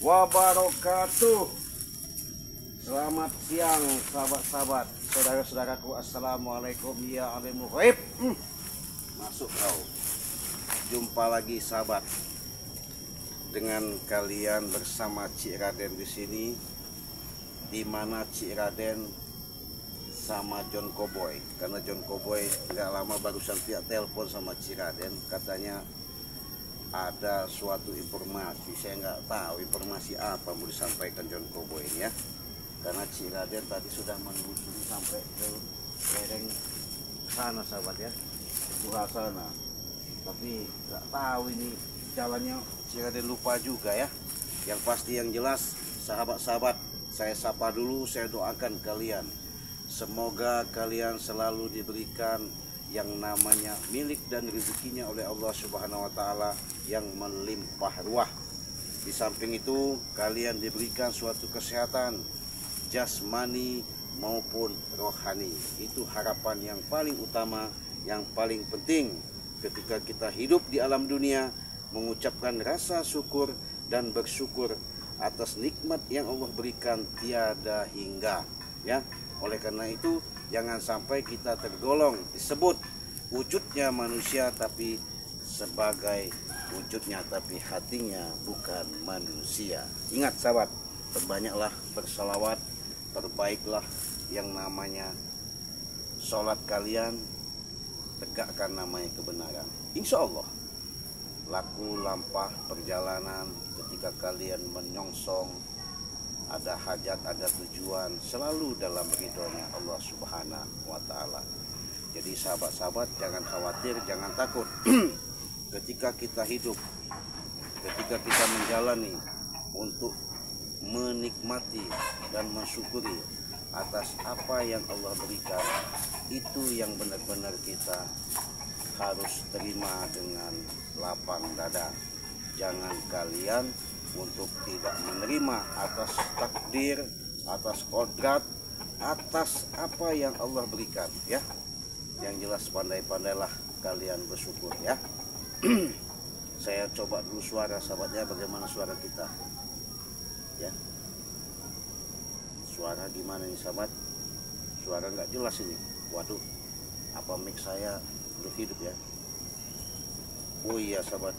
wabarakatuh. Selamat siang sahabat-sahabat, saudara-saudaraku. Assalamualaikum ya alimul ghaib. Masuk kau. Jumpa lagi sahabat dengan kalian bersama Cik Raden di sini, di mana Cik Raden sama John Cowboy. Karena John Cowboy nggak lama barusan via telepon sama Cik Raden, katanya ada suatu informasi. Saya nggak tahu informasi apa mau disampaikan John Cowboy ini ya, karena Cik Raden tadi sudah menelusuri sampai ke lereng sana sahabat ya, ke sana, tapi nggak tahu ini jalannya. Cik Raden lupa juga ya. Yang pasti yang jelas sahabat-sahabat, saya sapa dulu, saya doakan kalian, semoga kalian selalu diberikan yang namanya milik dan rezekinya oleh Allah Subhanahu wa Ta'ala yang melimpah ruah. Di samping itu kalian diberikan suatu kesehatan jasmani maupun rohani. Itu harapan yang paling utama, yang paling penting ketika kita hidup di alam dunia, mengucapkan rasa syukur dan bersyukur atas nikmat yang Allah berikan tiada hingga ya. Oleh karena itu jangan sampai kita tergolong disebut wujudnya manusia tapi sebagai wujudnya tapi hatinya bukan manusia. Ingat sahabat, perbanyaklah bersalawat, perbaiklah yang namanya sholat kalian, tegakkan namanya kebenaran. Insya Allah laku lampah perjalanan ketika kalian menyongsong, ada hajat, ada tujuan, selalu dalam ridhonya Allah Subhanahu wa Ta'ala. Jadi sahabat-sahabat jangan khawatir, jangan takut. Ketika kita hidup, ketika kita menjalani untuk menikmati dan mensyukuri atas apa yang Allah berikan, itu yang benar-benar kita harus terima dengan lapang dada. Jangan kalian untuk tidak menerima atas takdir, atas kodrat, atas apa yang Allah berikan ya. Yang jelas pandai-pandailah kalian bersyukur ya. Saya coba dulu suara sahabatnya, bagaimana suara kita ya. Suara gimana nih sahabat? Suara nggak jelas ini. Waduh, apa mic saya belum hidup ya? Oh iya sahabat,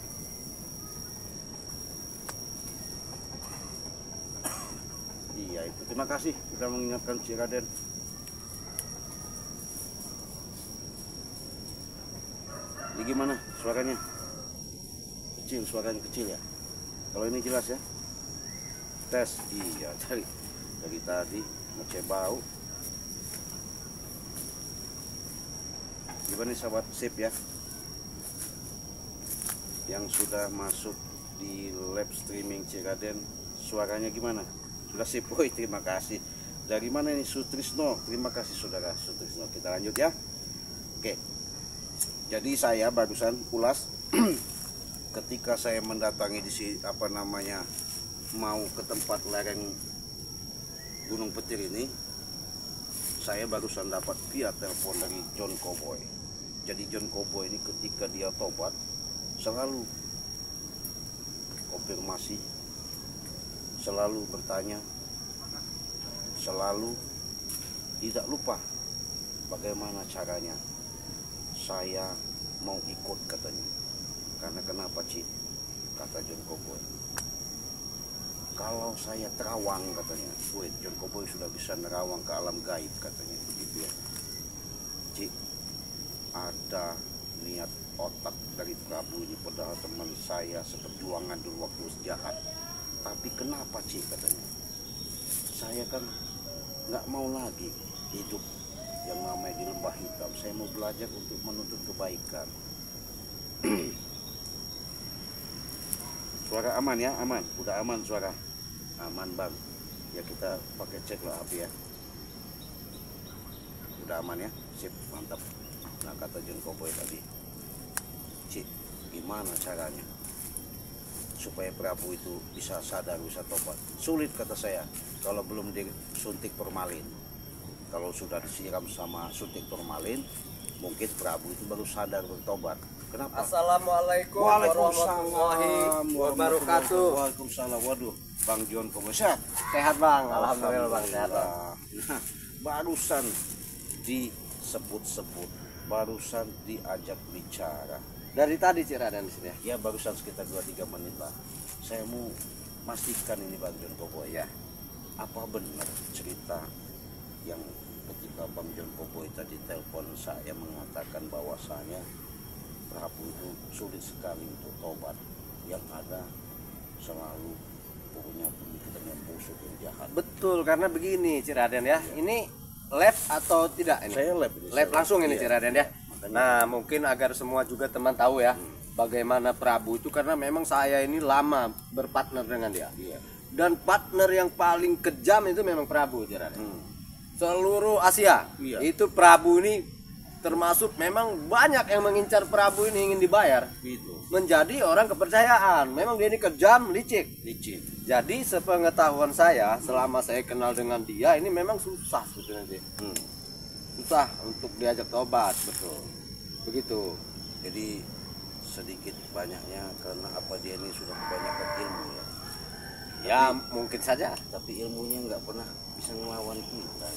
iya itu. Terima kasih sudah mengingatkan Cik Raden. Ini gimana suaranya? Kecil, suaranya kecil ya. Kalau ini jelas ya. Tes, iya dari tadi ngecek bau. Gimana nih sahabat, sip ya? Yang sudah masuk di live streaming Cik Raden, suaranya gimana? Sudah sip? Woi, terima kasih. Dari mana ini Sutrisno? Terima kasih saudara Sutrisno. Kita lanjut ya. Oke. Jadi saya barusan ulas ketika saya mendatangi di sini, apa namanya, mau ke tempat lereng Gunung Petir ini, saya barusan dapat via telepon dari John Cowboy. Jadi John Cowboy ini ketika dia tobat selalu konfirmasi, selalu bertanya, selalu tidak lupa bagaimana caranya saya mau ikut katanya. Karena kenapa Cik? Kata John Cowboy, kalau saya terawang katanya. Wait, John Cowboy sudah bisa nerawang ke alam gaib katanya begitu ya. Cik, ada niat otak dari Prabu ini, padahal teman saya seperjuangan dulu waktu jahat. Tapi kenapa Cik katanya? Saya kan nggak mau lagi hidup yang namanya di lembah hitam. Saya mau belajar untuk menuntut kebaikan. Suara aman ya? Aman? Udah aman suara? Aman bang. Ya kita pakai cek lah api ya. Udah aman ya? Sip, mantap. Nah kata John Cowboy tadi, Cik, gimana caranya supaya Prabu itu bisa sadar, bisa tobat? Sulit kata saya kalau belum disuntik formalin. Kalau sudah disiram sama suntik formalin, mungkin Prabu itu baru sadar bertobat. Kenapa? Assalamualaikum Waalaikumsalam warahmatullahi wabarakatuh. Waalaikumsalam. Waduh, Bang John kok sehat? Sehat bang, alhamdulillah bang sehat bang. Nah, barusan disebut-sebut, barusan diajak bicara. Dari tadi Cik Raden di sini ya. Ya barusan sekitar 2-3 menit lah. Saya mau pastikan ini Bang John Koboy ya. Apa benar cerita yang ketika Bang John Koboy tadi telepon saya mengatakan bahwasanya Prabu itu sulit sekali untuk tobat, yang ada selalu punya pemikirannya busuk yang jahat. Betul, karena begini Cik Raden ya. Ini lab atau tidak ini? Saya lab ini. Lab langsung ini Cik Raden ya. Makanya. Nah mungkin agar semua juga teman tahu ya bagaimana Prabu itu, karena memang saya ini lama berpartner dengan dia. Iya. Dan partner yang paling kejam itu memang Prabu Cik Raden. Seluruh Asia Iya. itu Prabu ini termasuk, memang banyak yang mengincar Prabu ini ingin dibayar Gitu. menjadi orang kepercayaan. Memang dia ini kejam, licik. Licin. Jadi sepengetahuan saya, selama saya kenal dengan dia, ini memang susah sebetulnya. Susah untuk diajak tobat, betul. Begitu. Jadi sedikit banyaknya karena apa dia ini sudah kebanyakan ilmu ya. Ya mungkin saja. Tapi ilmunya nggak pernah bisa ngelawan kita.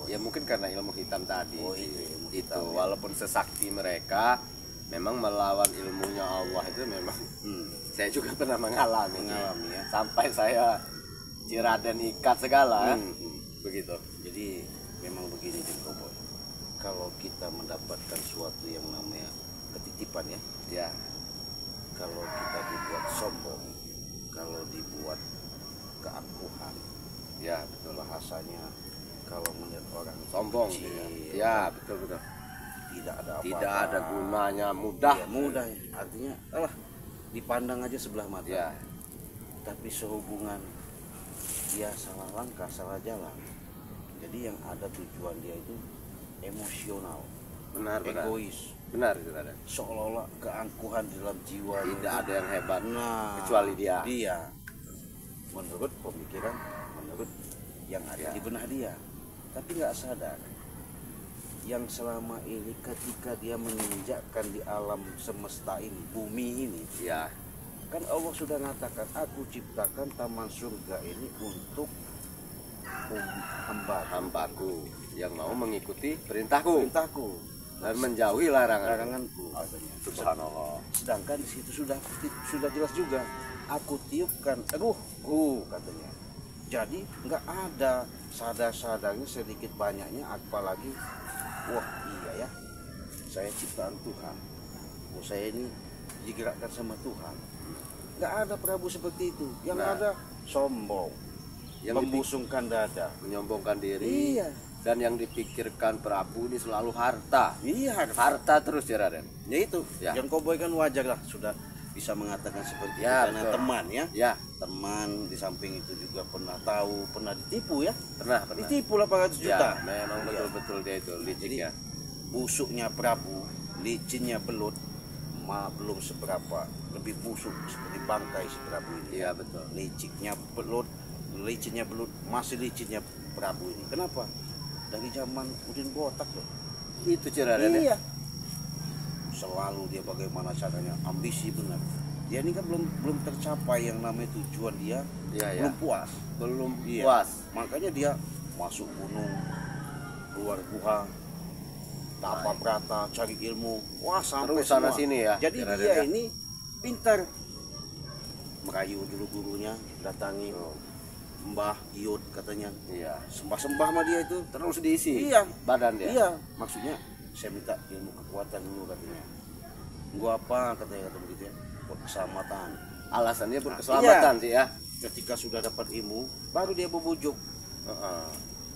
Ya mungkin karena ilmu hitam tadi. Oh, itu ilmu Itu hitam, ya. walaupun sesakti mereka, memang melawan ilmunya Allah itu memang saya juga pernah mengalami ya. sampai saya Cik Raden ikat segala. Begitu. Jadi memang begini Jeng Koboy. Kalau kita mendapatkan suatu yang namanya ketitipan ya, Ya. kalau kita dibuat sombong, kalau dibuat keangkuhan, Ya betul. bahasanya kalau melihat orang Sombong kecil, ya, betul betul. tidak ada apa-apa, Tidak ada gunanya, mudah. Ya, mudah artinya dipandang aja sebelah mata. Ya. Tapi sehubungan dia salah langkah, salah jalan, jadi yang ada tujuan dia itu emosional, Benar benar. egois, Benar Cik Raden. seolah-olah keangkuhan di dalam jiwa. Tidak ada yang hebat Nah, kecuali dia. menurut pemikiran, menurut yang ada Ya. di benak dia, tapi nggak sadar yang selama ini ketika dia menginjakkan di alam semesta ini, bumi ini, Ya. kan Allah sudah mengatakan, aku ciptakan taman surga ini untuk Hambaku yang mau mengikuti perintahku perintahku dan menjauhi larangan. laranganku katanya. Subhanallah. Sedangkan di situ sudah jelas juga, aku tiupkan katanya. Jadi nggak ada sadar-sadarnya sedikit banyaknya, apalagi wah iya ya, saya ciptaan Tuhan, saya ini digerakkan sama Tuhan. Nggak ada Prabu seperti itu. Yang Nah. ada sombong, Yang membusungkan dada. menyombongkan diri. Iya. Dan yang dipikirkan Prabu ini selalu harta. Iya, Harta terus ya Raden. ya itu. Ya. Yang Koboy kan wajar lah sudah bisa mengatakan seperti Ya, itu karena betul. teman ya. Ya, Teman di samping itu juga pernah tahu, pernah ditipu ya. pernah. Ditipu 800 juta. Ya, memang Iya. betul-betul dia itu licik Jadi ya. busuknya Prabu, licinnya Belut, belum seberapa, lebih busuk seperti bangkai si Prabu ini. Iya betul. Licinnya Belut, masih licinnya Prabu ini. Kenapa? Dari zaman Udin Botak loh. Itu Cik Raden ya. Iya. Selalu dia bagaimana caranya, ambisi benar. Dia ini kan belum tercapai yang namanya tujuan dia, Iya, iya. belum puas. Belum Iya. puas. Makanya dia masuk gunung, keluar gua, tapa prata, cari ilmu. Wah, sampai Terus sana semua. sini ya. Jadi Cik Raden dia ya. ini pintar. Merayu dulu gurunya, datangi Oh. Mbah Iyut katanya. Iya. Sembah-sembah sama dia itu. Terus diisi. Iya. Badan dia. Iya, maksudnya saya minta ilmu kekuatan dulu katanya. Gua apa katanya, kata begitu ya? Buat keselamatan. Alasannya Nah, berkeselamatan sih ya. Ketika sudah dapat ilmu, baru dia berbujuk.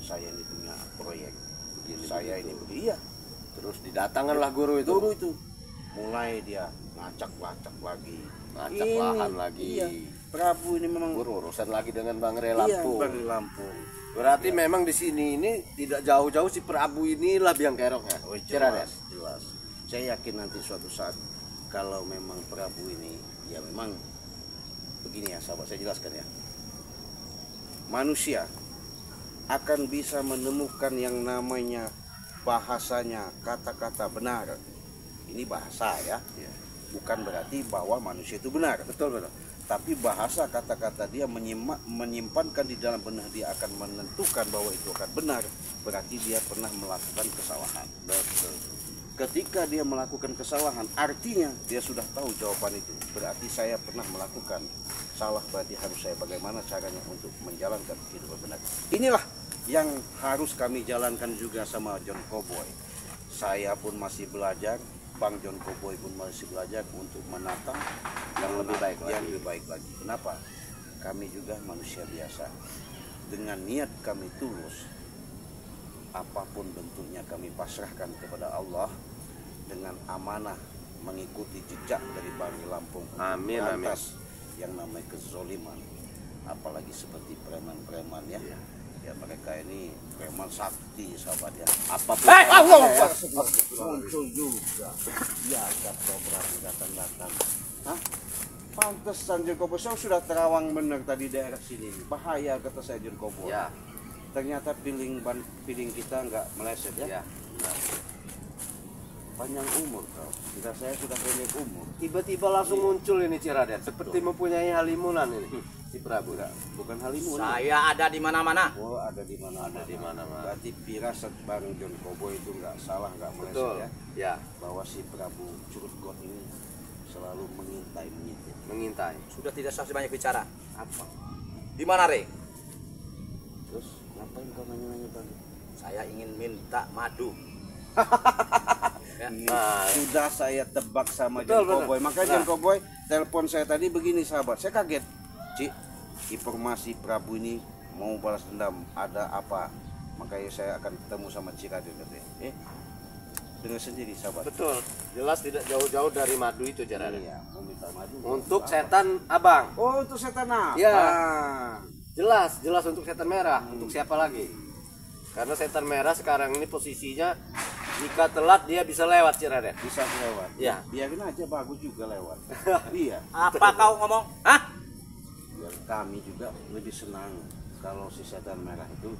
Saya ini punya proyek. Begini, Saya begitu. ini begini. Iya. Terus didatangkanlah guru itu. Guru itu mulai dia ngacak-ngacak lagi. Ngacak Ini, lahan lagi. Iya. Prabu ini memang Berurusan lagi dengan Bang Re iya, Lampung. bagi Lampung. Berarti memang di sini ini tidak jauh-jauh si Prabu inilah biang keroknya. Oh, Cik Raden. jelas. Saya yakin nanti suatu saat kalau memang Prabu ini ya memang begini ya, sahabat, saya jelaskan ya. Manusia akan bisa menemukan yang namanya bahasanya, kata-kata benar. Ini bahasa ya. bukan berarti bahwa manusia itu benar. Betul betul. Tapi bahasa kata-kata dia menyimpankan di dalam benak dia akan menentukan bahwa itu akan benar, berarti dia pernah melakukan kesalahan. Betul. Ketika dia melakukan kesalahan, artinya dia sudah tahu jawaban itu. Berarti saya pernah melakukan salah, berarti harus saya bagaimana caranya untuk menjalankan kehidupan benar. Inilah yang harus kami jalankan juga sama John Cowboy. Saya pun masih belajar, Bang John Cowboy pun masih belajar untuk menata Yang lebih baik yang lagi. lebih baik lagi. Kenapa? Kami juga manusia biasa. Dengan niat kami tulus, apapun bentuknya kami pasrahkan kepada Allah dengan amanah mengikuti jejak dari Bani Lampung untuk Amin, berantas yang namanya kezoliman. Apalagi seperti preman-preman ya. Ya mereka ini preman sakti sahabat ya. Apapun Allah muncul juga. Ya Cobra datang-datang. Hah? Pantesan John Cowboy, saya sudah terawang benar tadi daerah sini. Bahaya kata saya John Cowboy. Ya. Ternyata piling kita nggak meleset ya. Ya. Panjang umur kau. Kita saya sudah pendek umur. Tiba-tiba langsung muncul ini Ciradet, seperti mempunyai halimunan ini si Prabu. Bukan halimun. Saya ada di mana-mana. Oh, ada di mana? Ada di mana-mana. Berarti firasat Bang John Cowboy itu nggak salah, nggak meleset Betul. ya. Ya, Bahwa si Prabu Curut God ini selalu mengintai. mengintai. Sudah tidak usah banyak bicara. Apa? Di mana, Re? Terus ngapain kau nanya-nanya Bang? Saya ingin minta madu. Ya. Nah, Sudah saya tebak sama betul, John Cowboy. betul. Makanya Nah. John Cowboy telepon saya tadi begini sahabat. Saya kaget. Cik, informasi Prabu ini mau balas dendam. Ada apa? Makanya saya akan ketemu sama Ciradet katanya. Dengar sendiri sahabat. betul. Jelas tidak jauh-jauh dari madu itu Ciradet. Iya, mau minta madu. Untuk apa? setan abang. Oh, untuk setan apa? Ya. Jelas untuk setan merah. Untuk siapa lagi? Karena setan merah sekarang ini posisinya jika telat dia bisa lewat Ciradet. Bisa lewat. Ya. Biarin aja, bagus juga lewat. Iya. Apa kau ngomong? Hah? Biar kami juga lebih senang kalau si setan merah itu,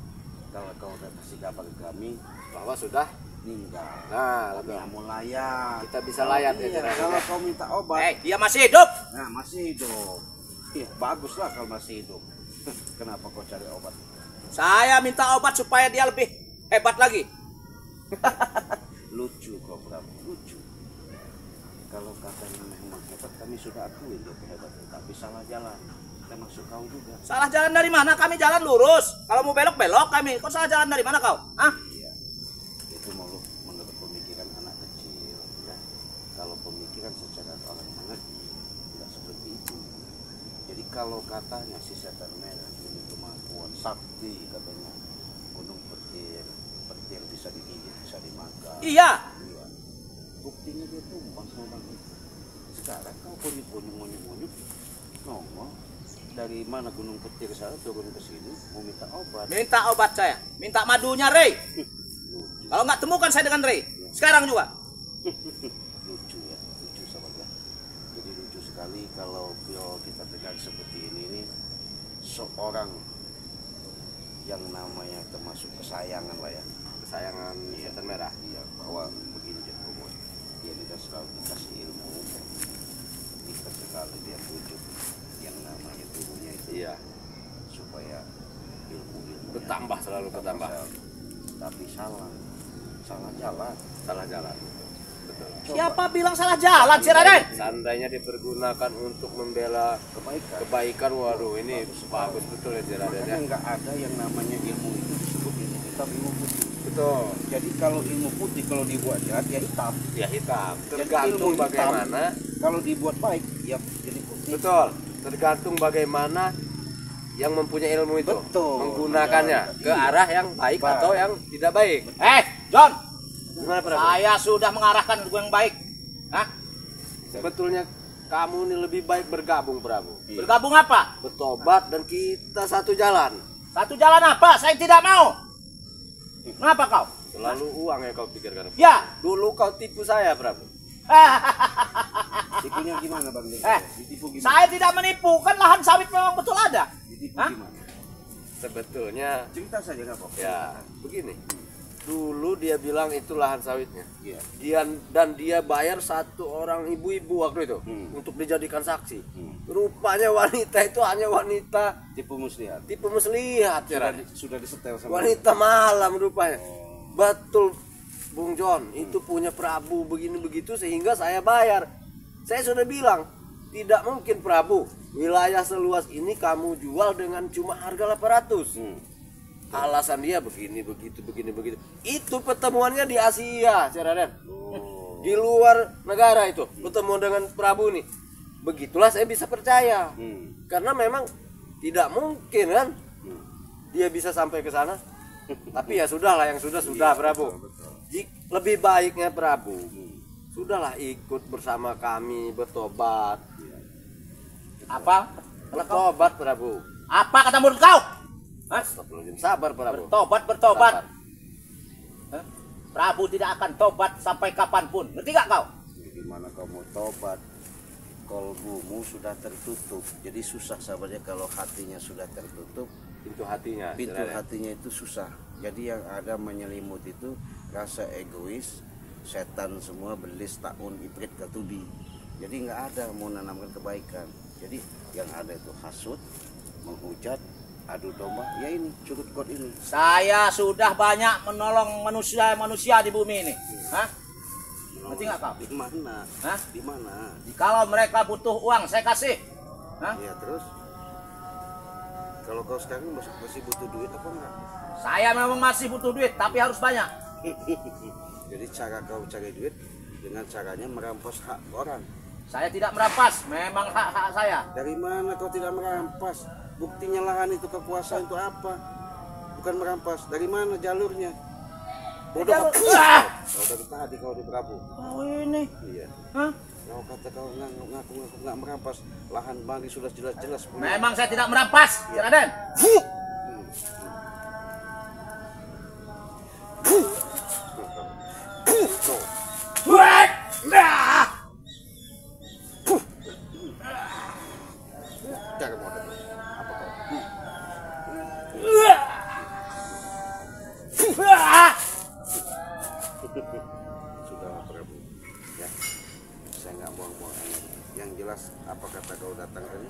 kalau kau udah kasih kabar ke kami Bahwa sudah. meninggal. Nah, Kami betul. mau layak. Kita bisa layak ya, Iya, Ciradet. kalau kau minta obat, Dia masih hidup. nah masih hidup. Iya, bagus lah kalau masih hidup. Kenapa kau cari obat? Saya minta obat supaya dia lebih hebat lagi. Lucu kau Prabu, lucu. Kalau katanya memang hebat, kami sudah akui dia kehebatan, tapi salah jalan. Termasuk kau juga. Salah jalan dari mana? Kami jalan lurus. Kalau mau belok-belok kami. Kau salah jalan dari mana kau? Hah? Iya. Itu menurut pemikiran anak kecil ya. Kalau pemikiran secara orang mengerti tidak seperti itu. Jadi kalau katanya si setan merah punya kemampuan sakti katanya, gunung petir bisa digigit, bisa dimakan. Iya. Iya. Buktinya dia tumbang sama bang itu. Sekarang kau monyok-monyok nongol dari mana gunung petir sana turun ke sini mau minta obat. Minta obat saya. Minta madunya, Rey. Lucu. Kalau nggak temukan saya dengan Rey. Sekarang juga. Lucu ya, lucu sahabat ya. Jadi lucu sekali kalau kita dengar seperti ini nih, seorang yang namanya termasuk kesayangan lah ya. Kesayangan setan merah. Iya, bahwa begini John Cowboy, dia tidak selalu dikasih ilmu, kita sekali dia pujuk yang namanya tubuhnya itu. Iya. Supaya ilmu-ilmu Bertambah selalu bertambah. Tapi salah jalan. Salah jalan. Betul. Siapa bilang salah jalan, Ciradet? Seandainya dipergunakan untuk membela kebaikan, waduh ini bagus betul ya Ciradet ya. Makanya nggak ada yang namanya ilmu itu disebut ilmu hitam, ilmu putih. Betul. Jadi kalau ilmu putih kalau dibuat jahat ya hitam. Ya hitam. Jadi Tergantung ilmu hitam, bagaimana. Kalau dibuat baik ya jadi putih. Betul. Tergantung bagaimana yang mempunyai ilmu itu Betul. menggunakannya ke Iya. arah yang baik Baik. atau yang tidak baik. John. Gimana Prabu? Saya sudah mengarahkan yang baik. Hah? Sebetulnya kamu ini lebih baik bergabung Prabu. Iya. Bergabung apa? Bertobat dan kita satu jalan. Satu jalan apa? Saya tidak mau. Kenapa kau? Selalu uang yang kau pikirkan. Ya. Dulu kau tipu saya Prabu. Tipunya gimana Bang? Ditipu gimana? Saya tidak menipu. Kan lahan sawit memang betul ada. Ditipu Hah? gimana? Sebetulnya Cerita saja nggak apa-apa. ya begini. Dulu dia bilang itu lahan sawitnya. Iya. Dia bayar satu orang ibu-ibu waktu itu untuk dijadikan saksi. Rupanya wanita itu hanya wanita Tipu muslihat. tipe muslihat, Sudah disetel sama wanita malam rupanya. Betul, Bung John, itu punya Prabu begini begitu sehingga saya bayar. Saya sudah bilang, tidak mungkin Prabu, wilayah seluas ini kamu jual dengan cuma harga 800. Alasan dia begini begitu. Itu pertemuannya di Asia, Raden. Di luar negara itu bertemu dengan Prabu nih. Begitulah saya bisa percaya. Karena memang tidak mungkin kan dia bisa sampai ke sana. Tapi ya sudahlah, yang sudah Prabu. Lebih baiknya Prabu, sudahlah ikut bersama kami bertobat. Apa? Bertobat Prabu. Apa kata mulut kau? Hah? Astagfirullahaladzim, sabar Prabu. Bertobat. Sabar. Hah? Prabu tidak akan tobat sampai kapanpun. Ngerti gak kau? Gimana kau mau tobat? Kolbumu sudah tertutup. Jadi susah sahabatnya kalau hatinya sudah tertutup. Pintu hatinya. Pintu hatinya itu susah. Jadi yang ada menyelimut itu rasa egois, setan semua, belis, taun, ibrit, katubi. Jadi nggak ada mau menanamkan kebaikan. Jadi yang ada itu hasut, menghujat, adu domba. Ya ini curut kot ini. Saya sudah banyak menolong manusia di bumi ini. Hah? Ngerti nggak kau? Di mana? Hah? Di mana? Kalau mereka butuh uang, saya kasih. Hah? Ya terus. Kalau kau sekarang masih butuh duit apa enggak? Saya memang masih butuh duit, tapi harus banyak. Jadi cara kau cari duit dengan caranya merampas hak orang. Saya tidak merampas, memang hak saya. Dari mana kau tidak merampas? Buktinya lahan itu kekuasaan itu apa? Bukan merampas. Dari mana jalurnya? Bodoh. Kau dari tadi kau di Prabu. Oh ini. Iya. Hah? Kau kata kau ngaku nggak merampas. Lahan Bali sudah jelas-jelas punya. Memang saya tidak merampas, Raden. Cari modal. Apa kau? Sudah Prabu. Ya. Saya nggak buang-buang energi. Yang jelas apa kata kau datang tadi?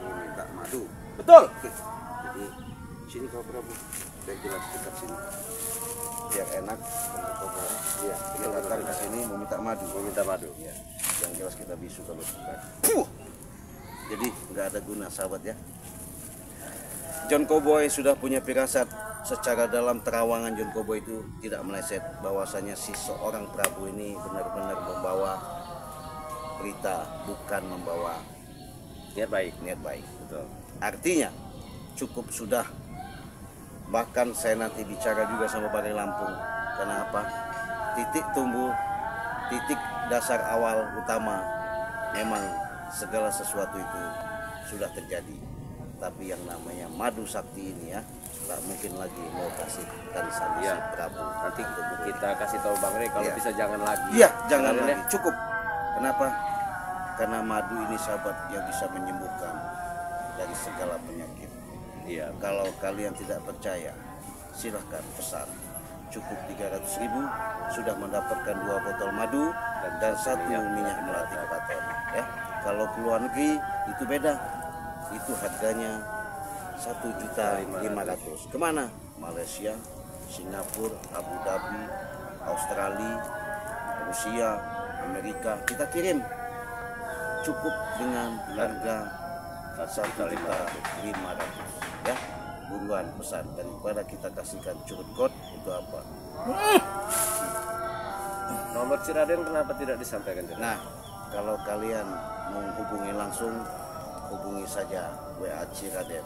Mau minta madu. Betul. Jadi sini kau Prabu. Biar jelas dekat sini. Biar enak untuk kau Prabu. Iya. Kita datang ke sini mau minta madu. Ya. Yang jelas kita bisu kalau suka. Jadi nggak ada guna sahabat ya. John Cowboy sudah punya firasat. Secara dalam terawangan John Cowboy itu tidak meleset bahwasanya si seorang Prabu ini benar-benar membawa berita, bukan membawa Niat baik. Betul. Artinya cukup sudah. Bahkan saya nanti bicara juga sama Balai Lampung. Karena apa? Titik tumbuh, titik dasar awal utama memang segala sesuatu itu sudah terjadi. Tapi yang namanya madu sakti ini ya, tak mungkin lagi mau kasih tarisan si Prabu. Nanti kita kasih tahu Bang Rey kalau Iya. bisa jangan lagi. Iya, jangan Raden, lagi. Cukup. Kenapa? Karena madu ini sahabat yang bisa menyembuhkan dari segala penyakit. Iya. Kalau kalian tidak percaya, silahkan pesan. Cukup 300.000 sudah mendapatkan 2 botol madu dan 1 minyak melati keraton. Ya, kalau ke luar negeri itu beda. Itu harganya 1.500.000. Kemana? Malaysia, Singapura, Abu Dhabi, Australia, Rusia, Amerika. Kita kirim. Cukup dengan harga 1.500.000 ya. Buruan pesan daripada kita kasihkan curut code itu apa? Nomor Ciraden kenapa tidak disampaikan? Nah, kalau kalian menghubungi langsung, hubungi saja WA Ciraden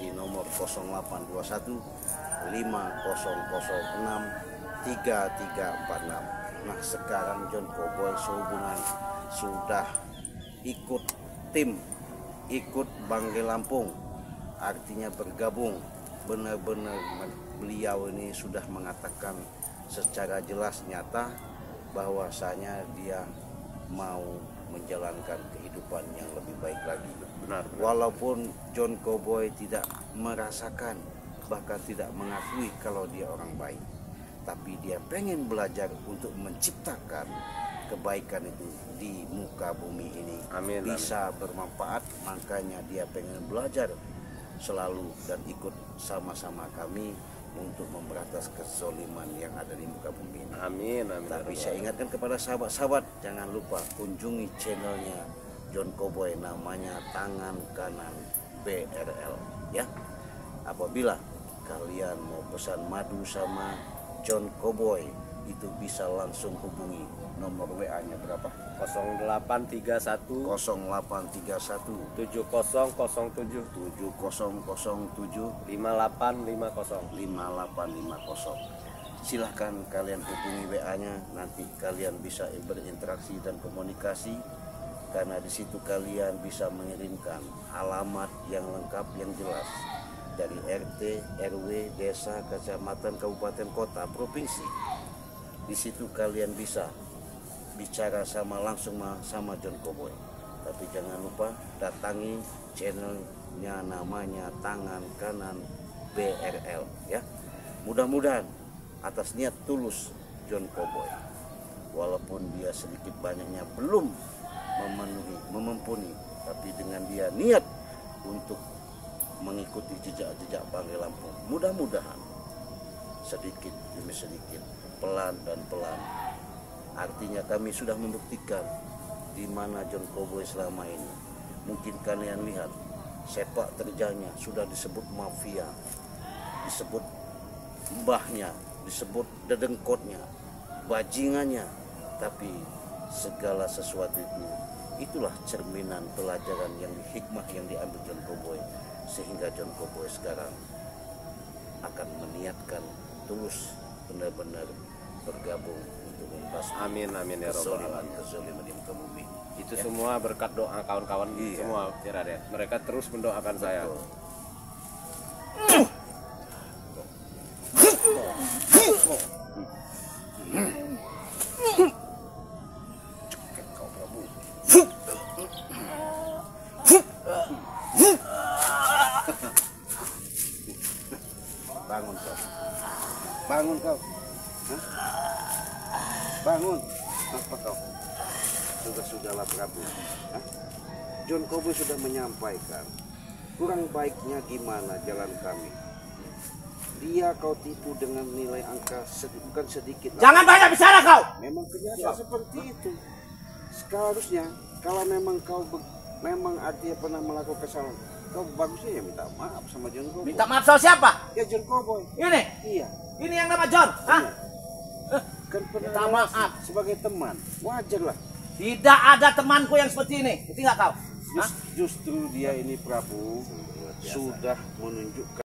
di nomor 0821 5006 3346. Nah, sekarang John Cowboy sehubungan sudah ikut tim, ikut Banggai Lampung, artinya bergabung. Benar-benar beliau ini sudah mengatakan secara jelas nyata bahwasanya dia mau menjalankan kehidupan yang lebih baik lagi. Benar. Walaupun John Cowboy tidak merasakan, bahkan tidak mengakui kalau dia orang baik. tapi dia pengen belajar untuk menciptakan kebaikan itu di muka bumi ini. Amin, Bisa bermanfaat, makanya dia pengen belajar selalu dan ikut sama-sama kami untuk memberantas kezaliman yang ada di muka bumi ini. Amin, amin. Tapi saya ingatkan kepada sahabat-sahabat, jangan lupa kunjungi channelnya John Cowboy, namanya Tangan Kanan BRL ya. Apabila kalian mau pesan madu sama John Cowboy, itu bisa langsung hubungi nomor WA-nya berapa? 0831 0831 7007 7007 5850. 5850. Silahkan kalian hubungi WA-nya, nanti kalian bisa berinteraksi dan komunikasi, karena di situ kalian bisa mengirimkan alamat yang lengkap yang jelas dari RT, RW, desa, kecamatan, kabupaten, kota, provinsi. Di situ kalian bisa bicara langsung sama John Cowboy. Tapi jangan lupa datangi channelnya, namanya Tangan Kanan BRL ya. Mudah-mudahan atas niat tulus John Cowboy, walaupun dia sedikit banyaknya belum memumpuni, tapi dengan dia niat untuk mengikuti jejak-jejak Banggai Lampung, mudah-mudahan sedikit demi sedikit, pelan dan pelan. Artinya kami sudah membuktikan di mana John Cowboy selama ini. Mungkin kalian lihat sepak terjangnya sudah disebut mafia, disebut mbahnya, disebut dedengkotnya, bajingannya, tapi segala sesuatu itulah cerminan pelajaran yang hikmah yang diambil John Cowboy, sehingga John Cowboy sekarang akan meniatkan tulus benar-benar bergabung untuk membasmi Amin, amin ya robbal alamin. kezaliman di muka bumi. Itu semua berkat doa kawan-kawan Iya. semua, ya Raden. Mereka terus mendoakan saya. Betul. Kau Prabu. Bangun kau. Bangun kau. Hah? Bangun. Apa kau? Sudahlah Prabu. Hah? John Cowboy sudah menyampaikan kurang baiknya gimana jalan kami. Dia kau tipu dengan nilai angka bukan sedikit. Jangan banyak bicara kau. Memang kenyataan seperti itu. Seharusnya kalau memang memang artinya pernah melakukan kesalahan, kau bagusnya ya minta maaf sama John Cowboy. Minta maaf sama siapa? Ya John Cowboy. Ini? Iya. Ini yang nama John? Hah? Kan pernah Minta maaf. sebagai teman, wajar lah. Tidak ada temanku yang seperti ini. Ngerti nggak kau? Hah? Justru dia ini Prabu sudah menunjukkan